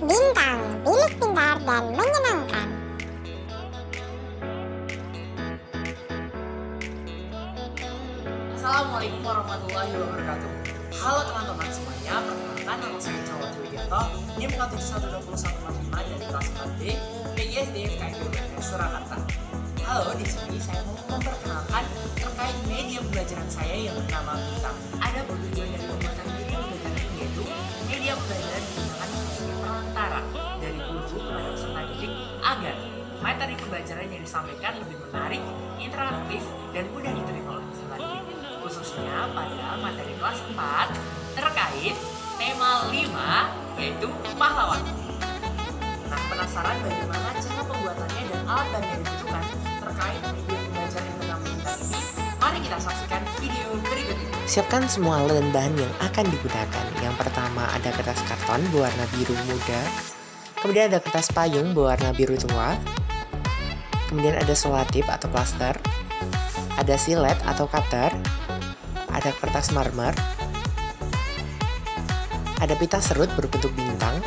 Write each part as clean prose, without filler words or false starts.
Bintang, bilik pintar dan menyenangkan. Assalamualaikum warahmatullahi wabarakatuh. Halo teman-teman semuanya, perkenalkan nama saya Jawa Widianto, NIM 712145 dari kelas 4D PGSD FKIP Surakarta. Halo, di sini saya mau memperkenalkan terkait media pembelajaran saya yang bernama Bintang. Ada bertujuan dari pembuatan media pembelajaran, yaitu media pembelajaran digunakan sebagai perantara dari guru kepada peserta didik agar materi pembelajaran yang disampaikan lebih menarik, interaktif, dan mudah diterima oleh peserta didik, khususnya pada materi kelas 4 terkait tema 5 yaitu pahlawan. Nah, penasaran bagaimana cara pembuatannya dan alat bahan yang dibutuhkan terkait media pembelajaran yang bernama Bintang ini? Mari kita saksikan video berikut ini. Siapkan semua alat dan bahan yang akan digunakan. Yang pertama ada kertas karton berwarna biru muda, kemudian ada kertas payung berwarna biru tua, kemudian ada selotip atau plaster, ada silet atau cutter, ada kertas marmer, ada pita serut berbentuk bintang,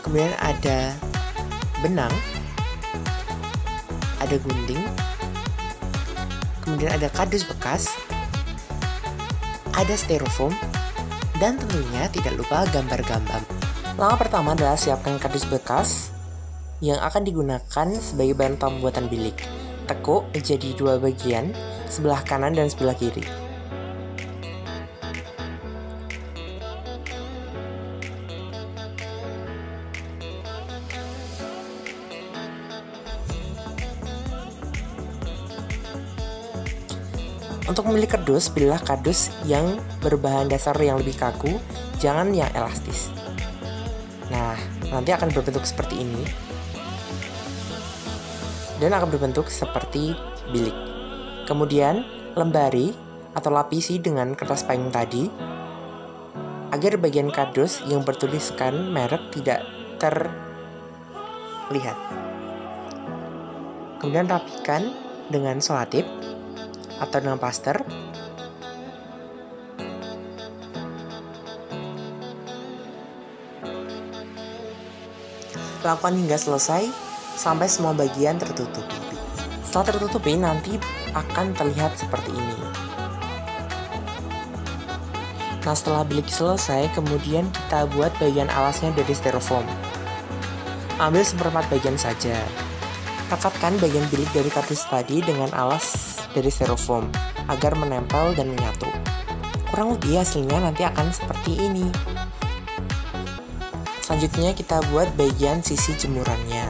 kemudian ada benang, ada gunting, kemudian ada kardus bekas, ada styrofoam, dan tentunya tidak lupa gambar-gambar. Langkah pertama adalah siapkan kardus bekas yang akan digunakan sebagai bahan pembuatan bilik. Tekuk menjadi dua bagian, sebelah kanan dan sebelah kiri. Untuk memilih kardus, pilihlah kardus yang berbahan dasar yang lebih kaku, jangan yang elastis. Nah, nanti akan berbentuk seperti ini dan akan berbentuk seperti bilik. Kemudian, lembari atau lapisi dengan kertas payung tadi agar bagian kardus yang bertuliskan merek tidak terlihat. Kemudian rapikan dengan selotip atau dengan plaster. Lakukan hingga selesai sampai semua bagian tertutupi. Setelah tertutupi, nanti akan terlihat seperti ini. Nah, setelah bilik selesai, kemudian kita buat bagian alasnya dari styrofoam. Ambil seperempat bagian saja. Rekatkan bagian bilik dari kardus tadi dengan alas dari styrofoam agar menempel dan menyatu. Kurang lebih hasilnya nanti akan seperti ini. Selanjutnya kita buat bagian sisi jemurannya.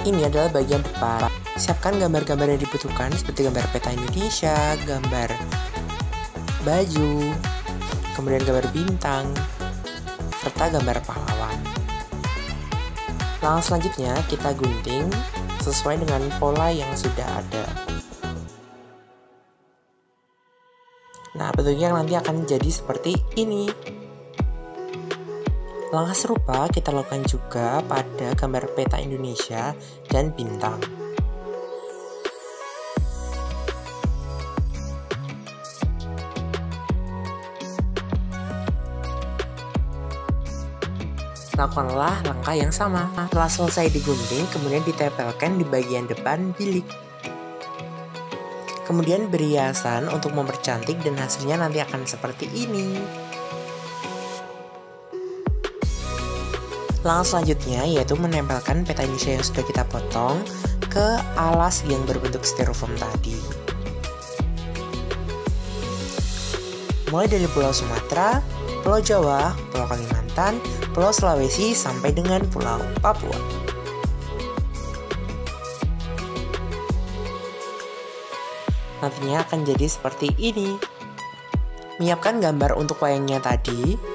Ini adalah bagian depan. Siapkan gambar-gambar yang dibutuhkan seperti gambar peta Indonesia, gambar baju, kemudian gambar bintang, serta gambar pahlawan. Langkah selanjutnya kita gunting sesuai dengan pola yang sudah ada. Nah, bentuknya nanti akan jadi seperti ini. Langkah serupa kita lakukan juga pada gambar peta Indonesia dan bintang. Lakukanlah langkah yang sama. Setelah selesai digunting, kemudian ditempelkan di bagian depan bilik. Kemudian beri hiasan untuk mempercantik dan hasilnya nanti akan seperti ini. Langkah selanjutnya yaitu menempelkan peta Indonesia yang sudah kita potong ke alas yang berbentuk styrofoam tadi. Mulai dari Pulau Sumatera, Pulau Jawa, Pulau Kalimantan, Pulau Sulawesi, sampai dengan Pulau Papua. Nantinya akan jadi seperti ini. Menyiapkan gambar untuk layangnya tadi.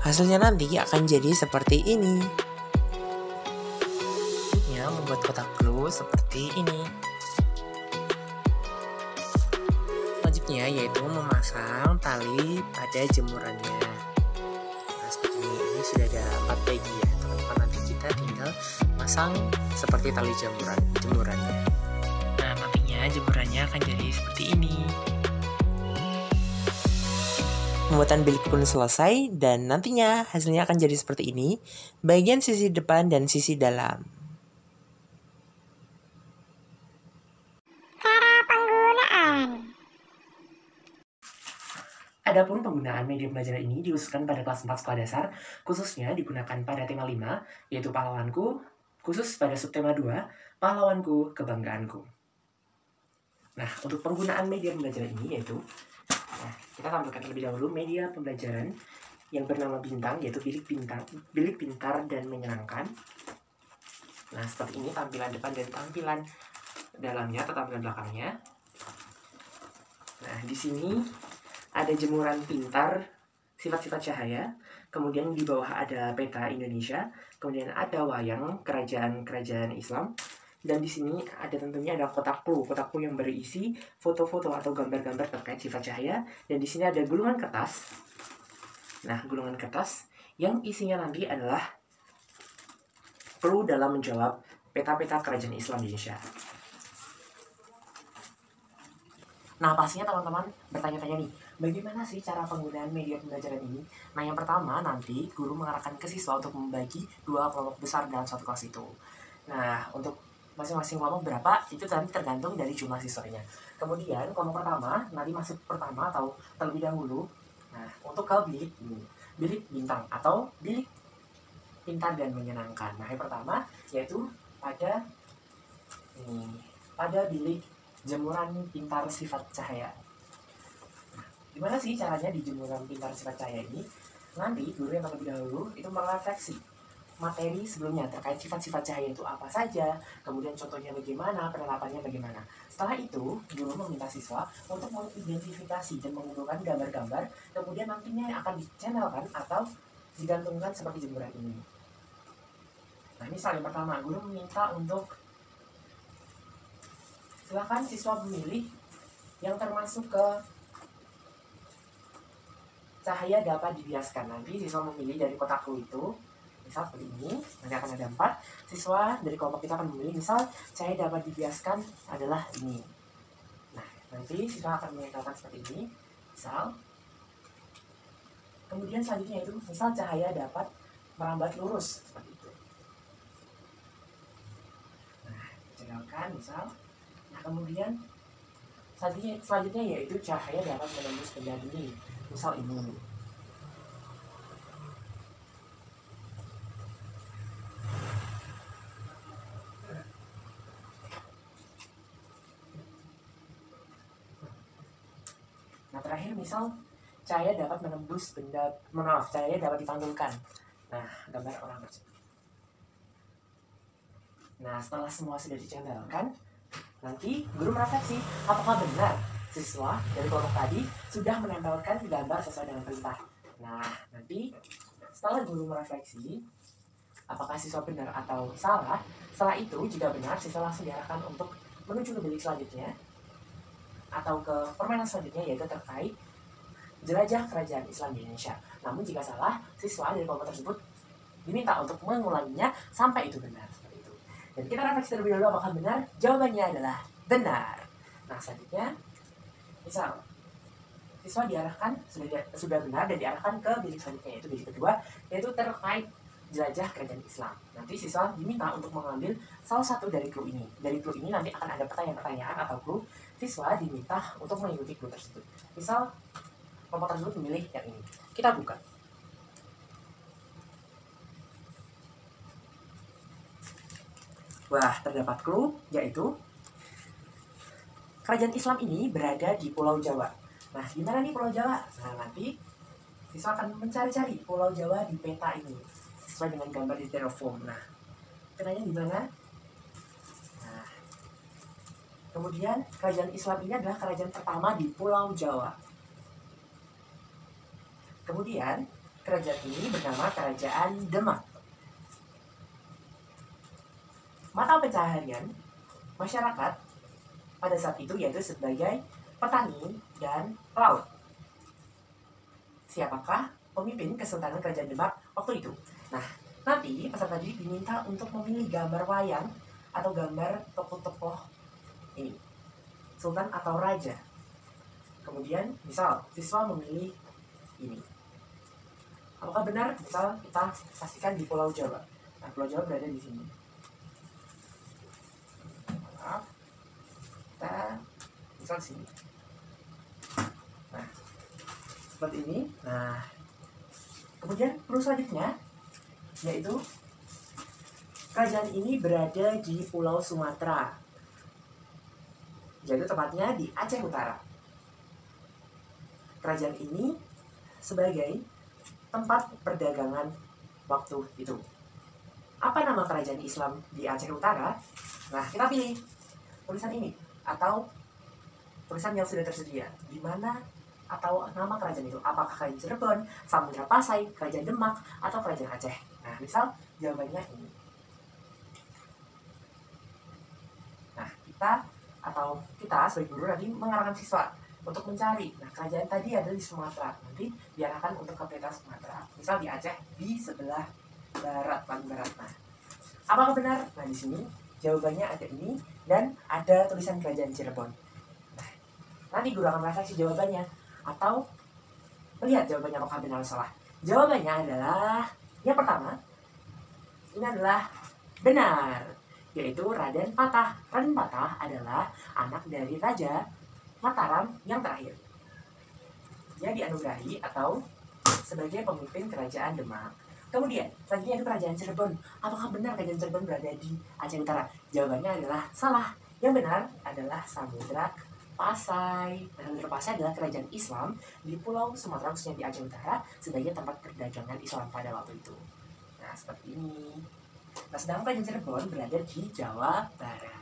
Hasilnya nanti akan jadi seperti ini. Membuat kotak glue seperti ini. Selanjutnya yaitu memasang tali pada jemurannya. Nah, seperti ini sudah ada 4 pegi ya teman-teman. Nanti kita tinggal pasang seperti tali jemurannya. Nah, nantinya jemurannya akan jadi seperti ini. Pembuatan bilik pun selesai dan nantinya hasilnya akan jadi seperti ini, bagian sisi depan dan sisi dalam. Cara penggunaan. Adapun penggunaan media pembelajaran ini diusulkan pada kelas 4 sekolah dasar, khususnya digunakan pada tema 5, yaitu pahlawanku, khusus pada subtema 2, pahlawanku, kebanggaanku. Nah, untuk penggunaan media pembelajaran ini yaitu, kita tampilkan terlebih dahulu media pembelajaran yang bernama Bintang, yaitu bilik pintar dan menyenangkan. Nah, seperti ini tampilan depan dan tampilan dalamnya atau tampilan belakangnya. Nah, di sini ada jemuran pintar sifat-sifat cahaya, kemudian di bawah ada peta Indonesia, kemudian ada wayang kerajaan-kerajaan Islam, dan di sini ada tentunya ada kotak clue yang berisi foto-foto atau gambar-gambar terkait sifat cahaya, dan di sini ada gulungan kertas. Nah, gulungan kertas yang isinya nanti adalah clue dalam menjawab peta-peta kerajaan Islam di Indonesia. Nah, pastinya teman-teman bertanya-tanya nih, bagaimana sih cara penggunaan media pembelajaran ini? Nah, yang pertama nanti guru mengarahkan ke siswa untuk membagi 2 kelompok besar dalam satu kelas itu. Nah, untuk masing-masing kelompok berapa, itu nanti tergantung dari jumlah siswanya. Kemudian, kelompok pertama, nanti masuk pertama atau terlebih dahulu. Nah, untuk ke bilik ini, bilik bintang atau bilik pintar dan menyenangkan. Nah, yang pertama yaitu pada bilik jemuran pintar sifat cahaya. Nah, gimana sih caranya di jemuran pintar sifat cahaya ini? Nanti guru yang terlebih dahulu itu merefleksi materi sebelumnya terkait sifat-sifat cahaya itu apa saja, kemudian contohnya bagaimana, penerapannya bagaimana. Setelah itu, guru meminta siswa untuk mengidentifikasi dan mengumpulkan gambar-gambar, kemudian nantinya yang akan dichannelkan atau digantungkan seperti jemuran ini. Nah, misal yang pertama, guru meminta untuk silakan siswa memilih yang termasuk ke cahaya dapat dibiaskan. Nanti siswa memilih dari kotak clue itu, misal seperti ini, nanti akan ada 4. Siswa dari kelompok kita akan memilih, misal cahaya dapat dibiaskan adalah ini. Nah, nanti siswa akan menempelkan seperti ini, misal. Kemudian selanjutnya itu, misal cahaya dapat merambat lurus, seperti itu. Nah, cengkelkan, misal. Nah, kemudian selanjutnya yaitu cahaya dapat menembus benda dinding, misal ini. Nah, terakhir misal cahaya dapat menembus cahaya dapat dipantulkan. Nah, gambar orang tersebut. Nah, setelah semua sudah dicantelkan, nanti guru merefleksi apakah benar siswa dari kelompok tadi sudah menempelkan gambar sesuai dengan perintah. Nah, nanti setelah guru merefleksi apakah siswa benar atau salah, setelah itu jika benar siswa langsung diarahkan untuk menuju ke bilik selanjutnya atau ke permainan selanjutnya, yaitu terkait jelajah kerajaan Islam di Indonesia. Namun jika salah, siswa dari kelompok tersebut diminta untuk mengulanginya sampai itu benar. Dan kita refleksi terlebih dahulu apakah benar. Jawabannya adalah benar. Nah, selanjutnya misal siswa diarahkan sudah benar dan diarahkan ke bilik selanjutnya, yaitu bilik kedua, yaitu terkait jelajah kerajaan Islam. Nanti siswa diminta untuk mengambil salah satu dari clue ini. Dari clue ini nanti akan ada pertanyaan-pertanyaan atau clue. Siswa diminta untuk mengikuti clue tersebut. Misal kelompok tersebut memilih yang ini. Kita buka. Wah, terdapat clue, yaitu kerajaan Islam ini berada di Pulau Jawa. Nah, di mana nih Pulau Jawa? Nah, nanti siswa akan mencari-cari Pulau Jawa di peta ini sesuai dengan gambar di terraform. Nah, kenanya di mana? Nah, kemudian kerajaan Islam ini adalah kerajaan pertama di Pulau Jawa. Kemudian kerajaan ini bernama Kerajaan Demak. Mata pencaharian masyarakat pada saat itu yaitu sebagai petani dan pelaut. Siapakah pemimpin Kesultanan Kerajaan Demak waktu itu? Nah, nanti peserta didik diminta untuk memilih gambar wayang atau gambar tokoh-tokoh ini, sultan atau raja. Kemudian, misal siswa memilih ini. Apakah benar? Misal kita pastikan di Pulau Jawa. Nah, Pulau Jawa berada di sini. Maaf, kita misal di sini. Nah, seperti ini. Nah, kemudian clue selanjutnya yaitu kerajaan ini berada di Pulau Sumatera. Jadi tepatnya di Aceh Utara. Kerajaan ini sebagai tempat perdagangan waktu itu. Apa nama kerajaan Islam di Aceh Utara? Nah, kita pilih tulisan ini atau tulisan yang sudah tersedia. Di mana atau nama kerajaan itu? Apakah kerajaan Cirebon, Samudra Pasai, kerajaan Demak, atau kerajaan Aceh? Nah, misal jawabannya ini. Nah, kita sebagai guru nanti mengarahkan siswa untuk mencari. Nah, kerajaan tadi ada di Sumatera. Nanti diarahkan untuk ke peta Sumatera. Misal di Aceh di sebelah barat, paling barat. Nah, apakah benar? Nah, di sini jawabannya ada ini dan ada tulisan kerajaan Cirebon. Nah, nanti guru akan merefleksi jawabannya atau melihat jawabannya apakah benar atau salah. Jawabannya adalah yang pertama. Ini adalah benar, yaitu Raden Patah. Raden Patah adalah anak dari Raja Mataram yang terakhir. Dia dianugerahi atau sebagai pemimpin kerajaan Demak. Kemudian, selanjutnya itu kerajaan Cirebon. Apakah benar kerajaan Cirebon berada di Aceh Utara? Jawabannya adalah salah. Yang benar adalah Samudra Pasai. Nah, Samudra Pasai adalah kerajaan Islam di Pulau Sumatera, khususnya di Aceh Utara, sebagai tempat perdagangan Islam pada waktu itu. Nah, seperti ini. Nah, sedangkan kerajaan Cirebon berada di Jawa Barat.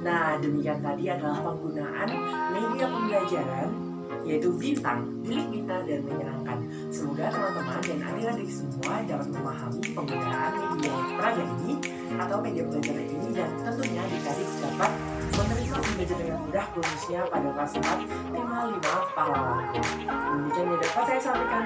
Nah, demikian tadi adalah penggunaan media pembelajaran yaitu bintang, bilik pintar dan menyenangkan. Semoga teman-teman dan adik-adik semua dapat memahami penggunaan media peraga ini atau media pembelajaran ini dan tentunya adik-adik dapat menerima pembelajaran dengan mudah khususnya pada kelas 4 tema 5 pahlawanku. Demikian yang dapat saya sampaikan.